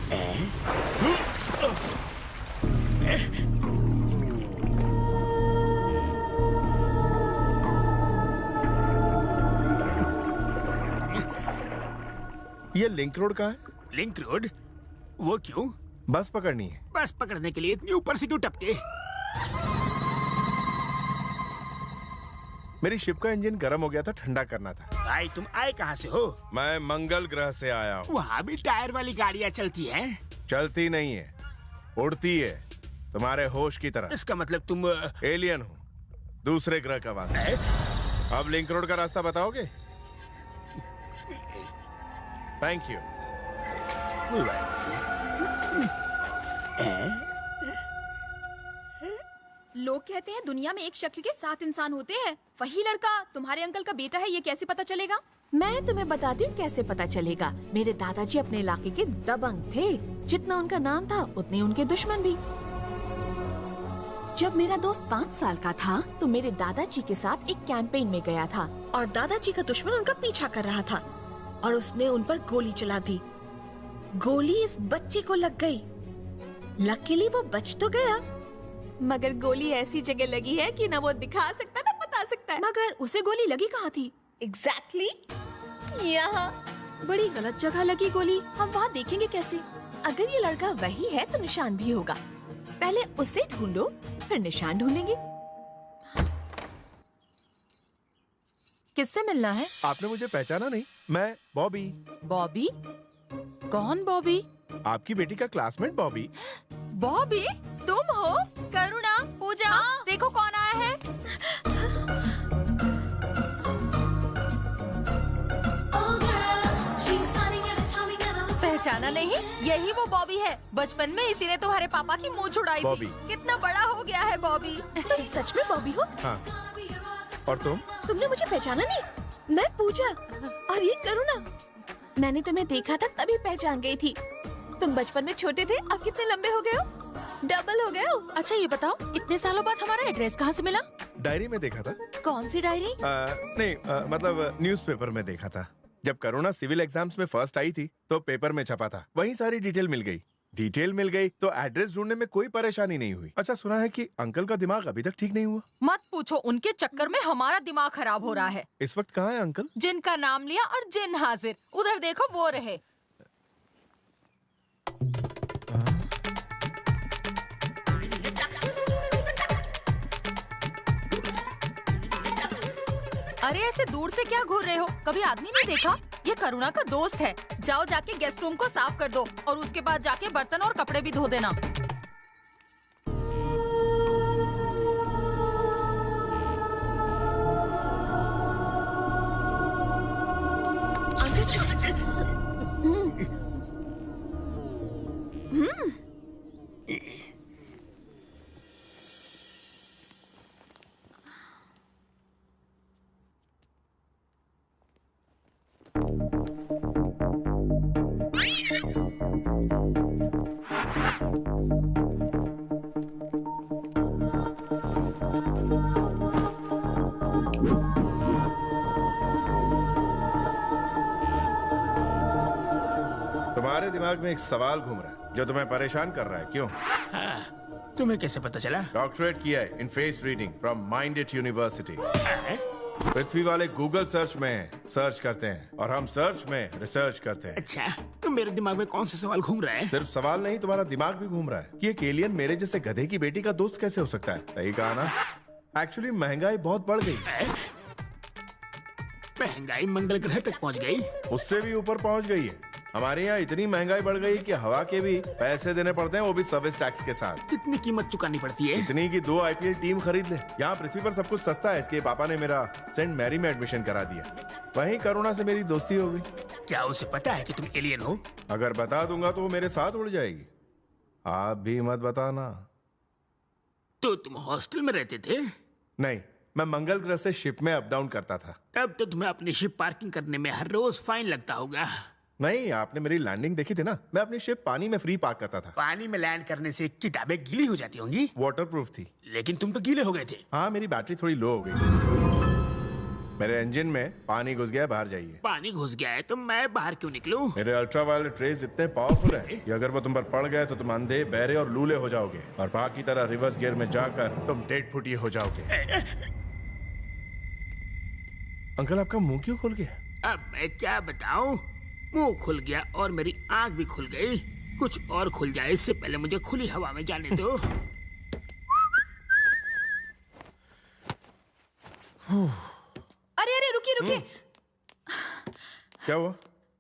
ये link road कहाँ है? Link road? वो क्यों? बस पकड़नी है। बस पकड़ने के लिए इतनी ऊपर से क्यों टपके? मेरी शिप का इंजन गर्म हो गया था, ठंडा करना था। भाई तुम आए कहाँ से हो? मैं मंगल ग्रह से आया हूँ। वहाँ भी टायर वाली गाड़ियाँ चलती हैं? चलती नहीं है, उड़ती है, तुम्हारे होश की तरह। इसका मतलब तुम एलियन हो, दूसरे ग्रह का वासी। अब लिंक रोड का रास्ता बताओगे? Thank you. लोग कहते हैं दुनिया में एक शक्ल के 7 इंसान होते हैं। वही लड़का तुम्हारे अंकल का बेटा है, ये कैसे पता चलेगा? मैं तुम्हें बताती हूँ कैसे पता चलेगा। मेरे दादाजी अपने इलाके के दबंग थे। जितना उनका नाम था उतने उनके दुश्मन भी। जब मेरा दोस्त 5 साल का था तो मेरे दादाजी के साथ एक कैंपेन में गया था और दादाजी का दुश्मन उनका पीछा कर रहा था और उसने उन पर गोली चला दी। गोली इस बच्चे को लग गई। लकीली वो बच तो गया, मगर गोली ऐसी जगह लगी है कि ना वो दिखा सकता ना बता सकता है। मगर उसे गोली लगी कहाँ थी? एग्जैक्टली यहाँ। बड़ी गलत जगह लगी गोली। हम वहाँ देखेंगे कैसे? अगर ये लड़का वही है तो निशान भी होगा। पहले उसे ढूंढो, फिर निशान ढूंढेंगे। किससे मिलना है? आपने मुझे पहचाना नहीं? मैं बॉबी। बॉबी? कौन बॉबी? आपकी बेटी का क्लासमेट बॉबी। बॉबी तुम हो? करुणा, पूजा, देखो कौन आया है। पहचाना नहीं? यही वो बॉबी है। बचपन में इसी ने तुम्हारे पापा की मूंछ उड़ाई थी। कितना बड़ा हो गया है बॉबी। तुम सच में बॉबी हो? हाँ। और तुम? तुमने मुझे पहचाना नहीं? मैं पूजा और ये करुणा। मैंने तुम्हें देखा था तभी पहचान गई थी। तुम बचपन में छोटे थे, अब कितने लंबे हो गए हो? डबल हो गए हो। अच्छा ये बताओ, इतने सालों बाद हमारा एड्रेस कहाँ से मिला? डायरी में देखा था। कौन सी डायरी? नहीं, मतलब न्यूज़पेपर में देखा था। जब करुणा सिविल एग्जाम्स में फर्स्ट आई थी तो पेपर में छपा था, वहीं सारी डिटेल मिल गई। डिटेल मिल गई तो एड्रेस ढूंढने में कोई परेशानी नहीं हुई। अच्छा, सुना है कि अंकल का दिमाग अभी तक ठीक नहीं हुआ। मत पूछो, उनके चक्कर में हमारा दिमाग खराब हो रहा है। इस वक्त कहाँ है अंकल? जिनका नाम लिया और जिन हाजिर, उधर देखो वो रहे। अरे ऐसे दूर से क्या घूर रहे हो? कभी आदमी नहीं देखा? ये करुणा का दोस्त है। जाओ जाके गेस्ट रूम को साफ कर दो और उसके बाद जाके बर्तन और कपड़े भी धो देना। तुम्हारे दिमाग में एक सवाल घूम रहा है जो तुम्हें परेशान कर रहा है, क्यों? हाँ, तुम्हें कैसे पता चला? डॉक्टरेट किया है in face reading from minded university. Prithvi वाले गूगल सर्च में सर्च करते हैं और हम सर्च में रिसर्च करते हैं। अच्छा, तो मेरे दिमाग में कौन सा सवाल घूम रहा है? सिर्फ सवाल नहीं, तुम्हारा दिमाग भी घूम रहा है कि एक एलियन मेरे जैसे गधे की बेटी का दोस्त कैसे हो सकता है। सही कहा ना? एक्चुअली महंगाई बहुत बढ़ गई। महंगाई मंगल ग्रह तक पहुंच गई? उससे भी ऊपर पहुंच गई है। हमारे यहाँ इतनी महंगाई बढ़ गई कि हवा के भी पैसे देने पड़ते हैं, वो भी सर्विस टैक्स के साथ। कितनी कीमत चुकानी पड़ती है? इतनी की 2 IPL टीम खरीद ले। यहाँ पृथ्वी पर सब कुछ सस्ता है, इसलिए पापा ने मेरा सेंट मैरी में एडमिशन करा दिया। वहीं करुणा से मेरी दोस्ती हो गई। क्या उसे पता है कि तुम एलियन हो? अगर बता दूंगा तो वो मेरे साथ उड़ जाएगी। आप भी मत बताना। तो तुम हॉस्टल में रहते थे? नहीं, मैं मंगल ग्रह से शिप में अप डाउन करता था। तब तो तुम्हें अपनी शिप पार्किंग करने में हर रोज फाइन लगता होगा। नहीं, आपने मेरी लैंडिंग देखी थी ना? मैं अपनी शिप पानी में फ्री पार्क करता था। पानी में लैंड करने से किताबें गीली हो जाती होंगी। वाटरप्रूफ थी। लेकिन तुम तो गीले हो गए थे। हाँ, मेरी बैटरी थोड़ी लो हो गई। मेरे इंजन में पानी घुस गया है, बाहर जाइए। पानी घुस गया है तो मैं बाहर क्यों निकलूं? मेरे अल्ट्रावायलेट रेज इतने पावरफुल है कि अगर वो तुम पर पड़ गए तो तुम अंधे, बहरे और लूले हो जाओगे, और बाकी की तरह रिवर्स गियर में जाकर तुम डेढ़ फुटिए हो जाओगे। अंकल, आपका मुंह क्यों खुल गया? अब मैं क्या बताऊं? मुंह खुल गया और मेरी आंख भी खुल गई। कुछ और खुल जाए इससे पहले मुझे खुली हवा में जाने दो। अरे अरे रुकिए रुकिए, क्या हुआ?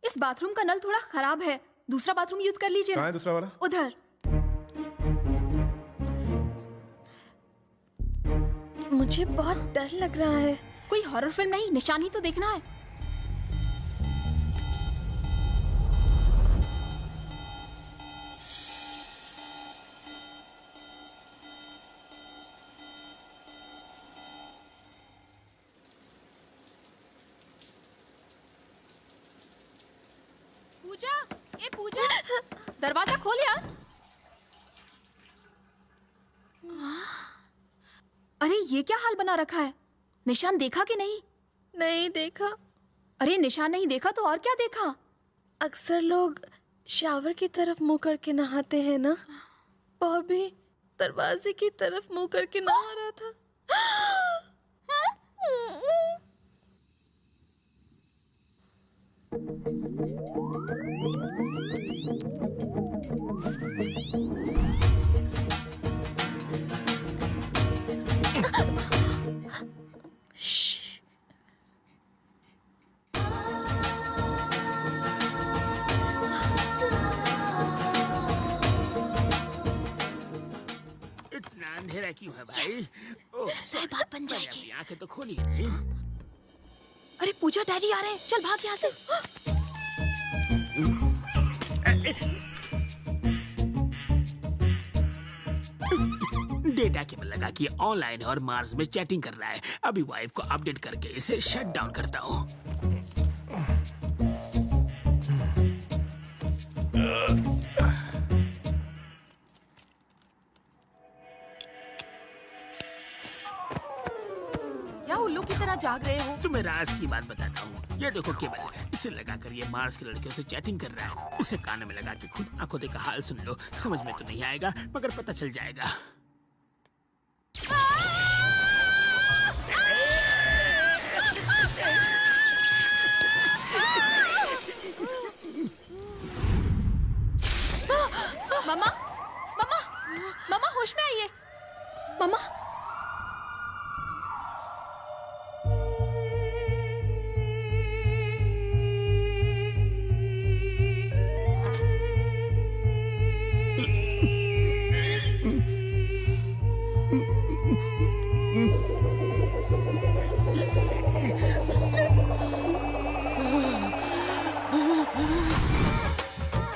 इस बाथरूम का नल थोड़ा खराब है, दूसरा बाथरूम यूज कर लीजिए कहाँ ना। है दूसरा वाला? उधर। मुझे बहुत डर लग रहा है। कोई हॉरर फिल्म नहीं, निशान ही तो देखना है। पूजा, ए पूजा, दरवाजा खोल यार। अरे ये क्या हाल बना रखा है? निशान देखा कि नहीं? नहीं देखा। अरे निशान नहीं देखा तो और क्या देखा? अक्सर लोग शावर की तरफ मुंह करके नहाते हैं ना, बॉबी दरवाजे की तरफ मुंह करके नहा रहा था। इतना अंधेरा क्यों है भाई? ओह, सही बात बन मैंने जाएगी। अपनी आंखें तो खोली ही नहीं। अरे पूजा, डैडी आ रहे हैं, चल भाग यहाँ से। डेटा केबल लगा कि ऑनलाइन और मार्स में चैटिंग कर रहा है। अभी वाइफ को अपडेट करके इसे शट डाउन करता हूँ। क्या उल्लू की तरह जाग रहे हो? तुम्हें राज की बात बताता हूँ। ये देखो केबल, इसे लगाकर ये मार्स के लड़कियों से चैटिंग कर रहा है। इसे कान में लगा के खुद आंखों देखा हाल सुन लो। समझ में तो नहीं आएगा मगर पता चल जाएगा। मम्मा, मम्मा, मम्मा होश में आइए। मम्मा,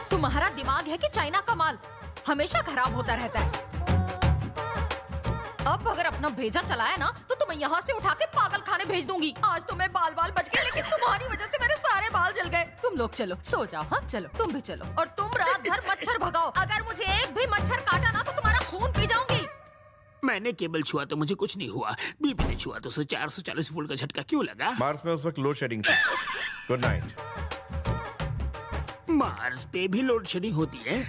तुम्हारा दिमाग है कि चाइना का माल? हमेशा खराब होता रहता है। अब अगर अपना भेजा चलाया ना तो तुम्हें यहाँ से उठा के पागल खाने भेज दूंगी। आज तो मैं बाल बच गए, लेकिन तुम्हारी वजह से मेरे सारे बाल जल गए। तुम लोग चलो, सो जाओ। हाँ चलो, तुम भी चलो। और तुम रात भर मच्छर भगाओ। अगर मुझे एक भी मच्छर काटा ना तो तुम्हारा खून पी जाऊंगी। मैंने केबल छुआ तो मुझे कुछ नहीं हुआ। बीबी ने छुआ तो उसे 440 वोल्ट का झटका क्यों लगा? मार्स में उस वक्त लोड शेडिंग थी। Good night. मार्स पे भी लोड शेडिंग होती है?